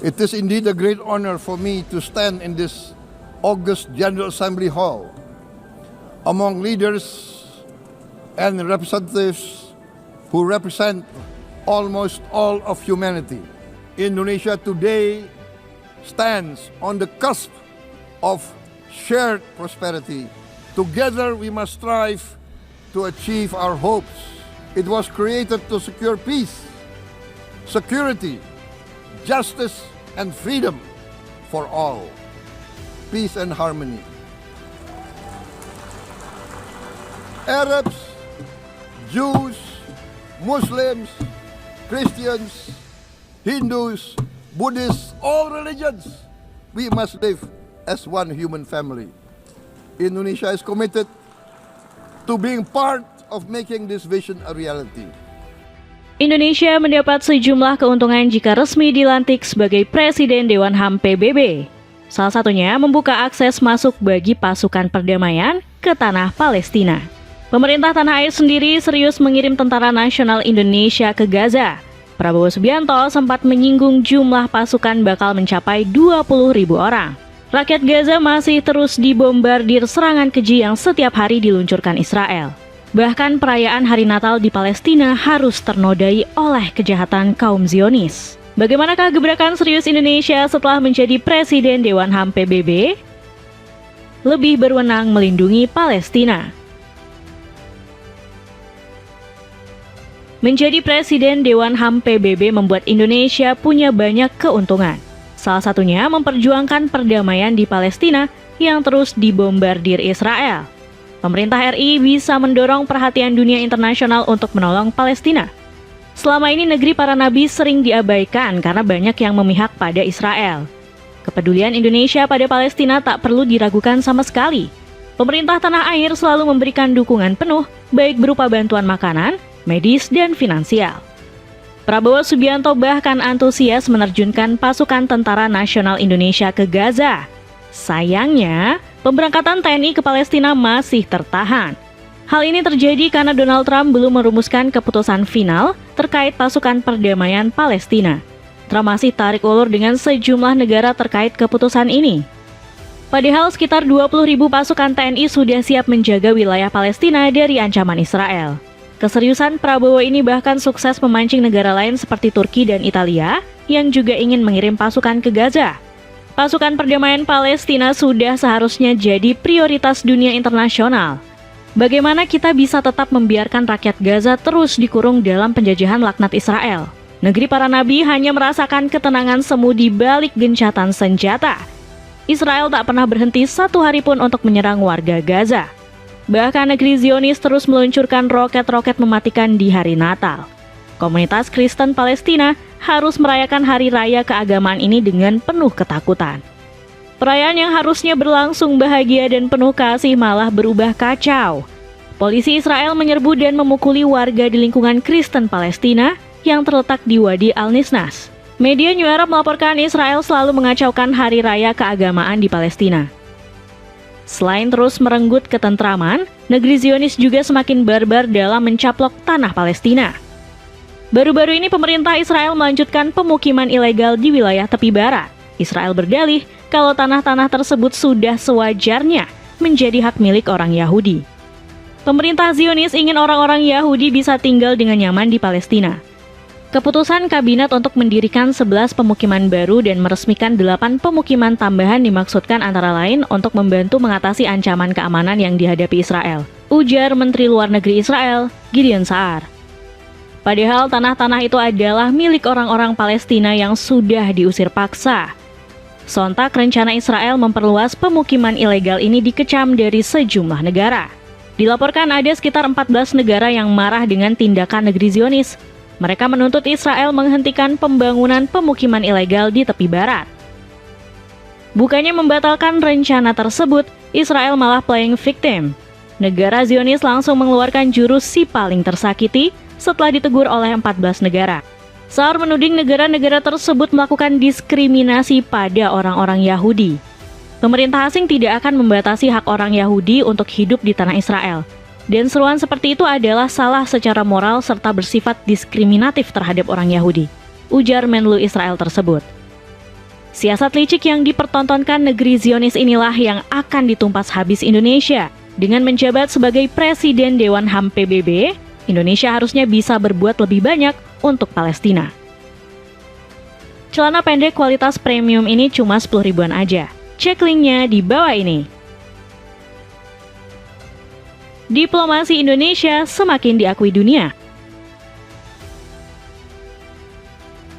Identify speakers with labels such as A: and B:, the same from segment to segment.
A: It is indeed a great honor for me to stand in this August General Assembly Hall among leaders and representatives who represent almost all of humanity. Indonesia today stands on the cusp of shared prosperity. Together we must strive to achieve our hopes. It was created to secure peace, security, justice, and freedom for all. Peace and harmony. Arabs, Jews, Muslims, Christians, Hindus, Buddhists, all religions, we must live as one human family. Indonesia is committed to being part of making this vision a reality.
B: Indonesia mendapat sejumlah keuntungan jika resmi dilantik sebagai Presiden Dewan HAM PBB. Salah satunya membuka akses masuk bagi pasukan perdamaian ke tanah Palestina. Pemerintah tanah air sendiri serius mengirim Tentara Nasional Indonesia ke Gaza. Prabowo Subianto sempat menyinggung jumlah pasukan bakal mencapai 20.000 orang. Rakyat Gaza masih terus dibombardir serangan keji yang setiap hari diluncurkan Israel. Bahkan perayaan Hari Natal di Palestina harus ternodai oleh kejahatan kaum Zionis. Bagaimanakah gebrakan serius Indonesia setelah menjadi Presiden Dewan HAM PBB? Lebih berwenang melindungi Palestina. Menjadi Presiden Dewan HAM PBB membuat Indonesia punya banyak keuntungan. Salah satunya memperjuangkan perdamaian di Palestina yang terus dibombardir Israel. Pemerintah RI bisa mendorong perhatian dunia internasional untuk menolong Palestina. Selama ini negeri para nabi sering diabaikan karena banyak yang memihak pada Israel. Kepedulian Indonesia pada Palestina tak perlu diragukan sama sekali. Pemerintah tanah air selalu memberikan dukungan penuh, baik berupa bantuan makanan, medis, dan finansial. Prabowo Subianto bahkan antusias menerjunkan pasukan Tentara Nasional Indonesia ke Gaza. Sayangnya, pemberangkatan TNI ke Palestina masih tertahan. Hal ini terjadi karena Donald Trump belum merumuskan keputusan final terkait pasukan perdamaian Palestina. Trump masih tarik ulur dengan sejumlah negara terkait keputusan ini. Padahal sekitar 20.000 pasukan TNI sudah siap menjaga wilayah Palestina dari ancaman Israel. Keseriusan Prabowo ini bahkan sukses memancing negara lain seperti Turki dan Italia yang juga ingin mengirim pasukan ke Gaza. Pasukan perdamaian Palestina sudah seharusnya jadi prioritas dunia internasional. Bagaimana kita bisa tetap membiarkan rakyat Gaza terus dikurung dalam penjajahan laknat Israel? Negeri para nabi hanya merasakan ketenangan semu di balik gencatan senjata. Israel tak pernah berhenti satu hari pun untuk menyerang warga Gaza. Bahkan negeri Zionis terus meluncurkan roket-roket mematikan di hari Natal. Komunitas Kristen Palestina harus merayakan hari raya keagamaan ini dengan penuh ketakutan. Perayaan yang harusnya berlangsung bahagia dan penuh kasih malah berubah kacau. Polisi Israel menyerbu dan memukuli warga di lingkungan Kristen Palestina yang terletak di Wadi Al-Nisnas. Media New Arab melaporkan Israel selalu mengacaukan hari raya keagamaan di Palestina. Selain terus merenggut ketentraman, negeri Zionis juga semakin barbar dalam mencaplok tanah Palestina. Baru-baru ini pemerintah Israel melanjutkan pemukiman ilegal di wilayah tepi barat. Israel berdalih kalau tanah-tanah tersebut sudah sewajarnya menjadi hak milik orang Yahudi. Pemerintah Zionis ingin orang-orang Yahudi bisa tinggal dengan nyaman di Palestina. Keputusan kabinet untuk mendirikan 11 pemukiman baru dan meresmikan 8 pemukiman tambahan dimaksudkan antara lain untuk membantu mengatasi ancaman keamanan yang dihadapi Israel, ujar Menteri Luar Negeri Israel, Gideon Saar. Padahal tanah-tanah itu adalah milik orang-orang Palestina yang sudah diusir paksa. Sontak rencana Israel memperluas pemukiman ilegal ini dikecam dari sejumlah negara. Dilaporkan ada sekitar 14 negara yang marah dengan tindakan negeri Zionis. Mereka menuntut Israel menghentikan pembangunan pemukiman ilegal di tepi barat. Bukannya membatalkan rencana tersebut, Israel malah playing victim. Negara Zionis langsung mengeluarkan jurus si paling tersakiti setelah ditegur oleh 14 negara. Saar menuding negara-negara tersebut melakukan diskriminasi pada orang-orang Yahudi. Pemerintah asing tidak akan membatasi hak orang Yahudi untuk hidup di tanah Israel. Dan seruan seperti itu adalah salah secara moral serta bersifat diskriminatif terhadap orang Yahudi, ujar Menlu Israel tersebut. Siasat licik yang dipertontonkan negeri Zionis inilah yang akan ditumpas habis Indonesia. Dengan menjabat sebagai Presiden Dewan HAM PBB, Indonesia harusnya bisa berbuat lebih banyak untuk Palestina. Celana pendek kualitas premium ini cuma 10 ribuan aja. Cek linknya di bawah ini. Diplomasi Indonesia semakin diakui dunia.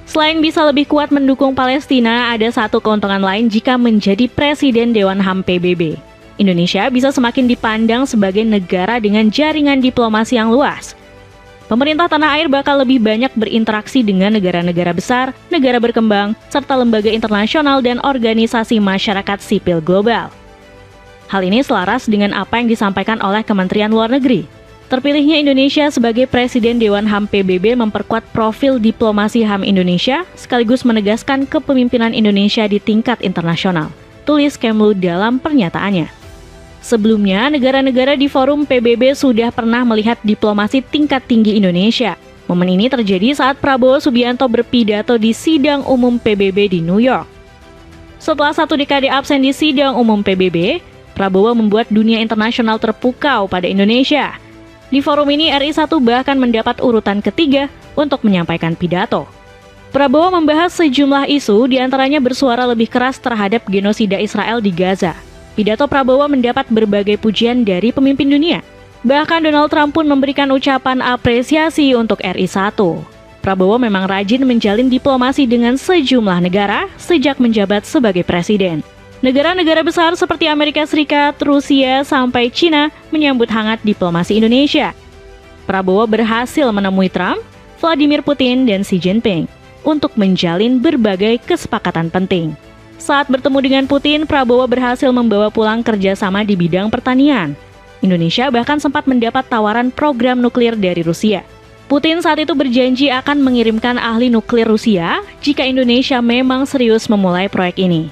B: Selain bisa lebih kuat mendukung Palestina, ada satu keuntungan lain jika menjadi Presiden Dewan HAM PBB. Indonesia bisa semakin dipandang sebagai negara dengan jaringan diplomasi yang luas. Pemerintah tanah air bakal lebih banyak berinteraksi dengan negara-negara besar, negara berkembang, serta lembaga internasional dan organisasi masyarakat sipil global. Hal ini selaras dengan apa yang disampaikan oleh Kementerian Luar Negeri. Terpilihnya Indonesia sebagai Presiden Dewan HAM PBB memperkuat profil diplomasi HAM Indonesia, sekaligus menegaskan kepemimpinan Indonesia di tingkat internasional, tulis Kemlu dalam pernyataannya. Sebelumnya, negara-negara di forum PBB sudah pernah melihat diplomasi tingkat tinggi Indonesia. Momen ini terjadi saat Prabowo Subianto berpidato di sidang umum PBB di New York. Setelah 1 dekade absen di sidang umum PBB, Prabowo membuat dunia internasional terpukau pada Indonesia. Di forum ini, RI 1 bahkan mendapat urutan ketiga untuk menyampaikan pidato. Prabowo membahas sejumlah isu, diantaranya bersuara lebih keras terhadap genosida Israel di Gaza. Pidato Prabowo mendapat berbagai pujian dari pemimpin dunia. Bahkan Donald Trump pun memberikan ucapan apresiasi untuk RI 1. Prabowo memang rajin menjalin diplomasi dengan sejumlah negara sejak menjabat sebagai presiden. Negara-negara besar seperti Amerika Serikat, Rusia, sampai Cina menyambut hangat diplomasi Indonesia. Prabowo berhasil menemui Trump, Vladimir Putin, dan Xi Jinping untuk menjalin berbagai kesepakatan penting. Saat bertemu dengan Putin, Prabowo berhasil membawa pulang kerjasama di bidang pertanian. Indonesia bahkan sempat mendapat tawaran program nuklir dari Rusia. Putin saat itu berjanji akan mengirimkan ahli nuklir Rusia jika Indonesia memang serius memulai proyek ini.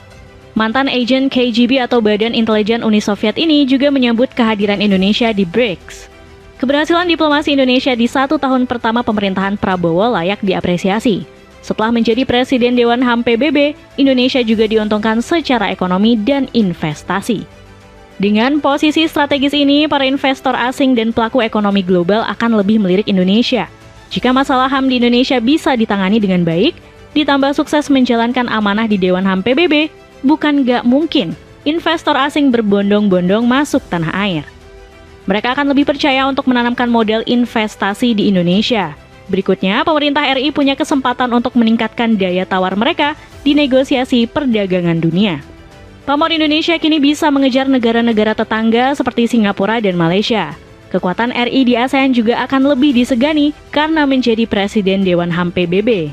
B: Mantan agen KGB atau Badan Intelijen Uni Soviet ini juga menyambut kehadiran Indonesia di BRICS. Keberhasilan diplomasi Indonesia di 1 tahun pertama pemerintahan Prabowo layak diapresiasi. Setelah menjadi Presiden Dewan HAM PBB, Indonesia juga diuntungkan secara ekonomi dan investasi. Dengan posisi strategis ini, para investor asing dan pelaku ekonomi global akan lebih melirik Indonesia. Jika masalah HAM di Indonesia bisa ditangani dengan baik, ditambah sukses menjalankan amanah di Dewan HAM PBB, bukan gak mungkin investor asing berbondong-bondong masuk tanah air. Mereka akan lebih percaya untuk menanamkan modal investasi di Indonesia. Berikutnya, pemerintah RI punya kesempatan untuk meningkatkan daya tawar mereka di negosiasi perdagangan dunia. Pamor Indonesia kini bisa mengejar negara-negara tetangga seperti Singapura dan Malaysia. Kekuatan RI di ASEAN juga akan lebih disegani karena menjadi Presiden Dewan HAM PBB.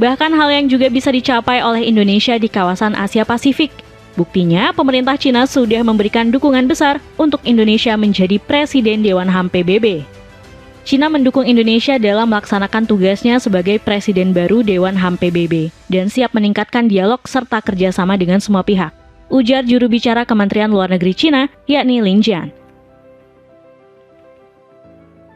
B: Bahkan hal yang juga bisa dicapai oleh Indonesia di kawasan Asia Pasifik. Buktinya, pemerintah Cina sudah memberikan dukungan besar untuk Indonesia menjadi Presiden Dewan HAM PBB. Cina mendukung Indonesia dalam melaksanakan tugasnya sebagai Presiden baru Dewan HAM PBB dan siap meningkatkan dialog serta kerjasama dengan semua pihak, ujar juru bicara Kementerian Luar Negeri Cina, yakni Lin Jian.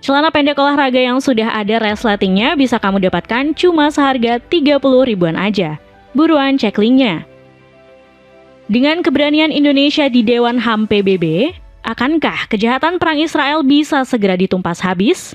B: Celana pendek olahraga yang sudah ada resletingnya bisa kamu dapatkan cuma seharga 30 ribuan aja. Buruan cek linknya. Dengan keberanian Indonesia di Dewan HAM PBB, akankah kejahatan perang Israel bisa segera ditumpas habis?